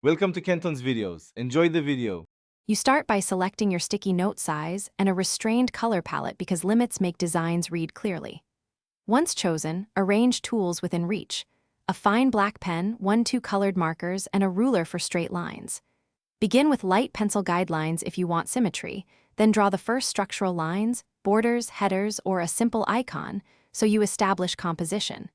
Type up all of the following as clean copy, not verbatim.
Welcome to Kenton's videos. Enjoy the video. You start by selecting your sticky note size and a restrained color palette because limits make designs read clearly. Once chosen, arrange tools within reach: a fine black pen, 1-2 colored markers, and a ruler for straight lines. Begin with light pencil guidelines if you want symmetry, then draw the first structural lines, borders, headers, or a simple icon so you establish composition.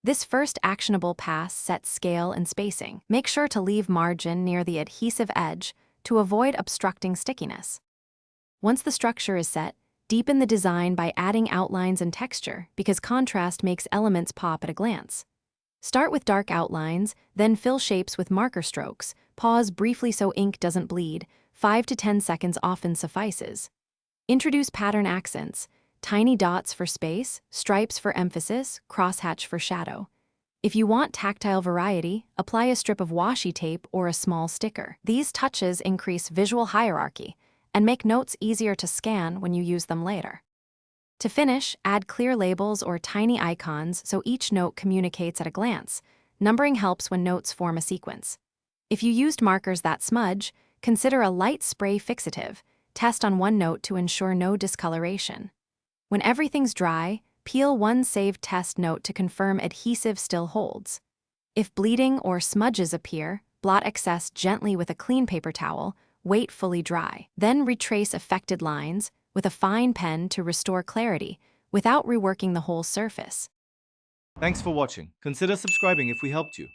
This first actionable pass sets scale and spacing. Make sure to leave margin near the adhesive edge to avoid obstructing stickiness. Once the structure is set, deepen the design by adding outlines and texture because contrast makes elements pop at a glance. Start with dark outlines, then fill shapes with marker strokes. Pause briefly so ink doesn't bleed. 5 to 10 seconds often suffices. Introduce pattern accents: tiny dots for space, stripes for emphasis, crosshatch for shadow. If you want tactile variety, apply a strip of washi tape or a small sticker. These touches increase visual hierarchy and make notes easier to scan when you use them later. To finish, add clear labels or tiny icons so each note communicates at a glance. Numbering helps when notes form a sequence. If you used markers that smudge, consider a light spray fixative. Test on one note to ensure no discoloration. When everything's dry, peel one saved test note to confirm adhesive still holds. If bleeding or smudges appear, blot excess gently with a clean paper towel. Wait fully dry. Then retrace affected lines with a fine pen to restore clarity without reworking the whole surface. Thanks for watching. Consider subscribing if we helped you.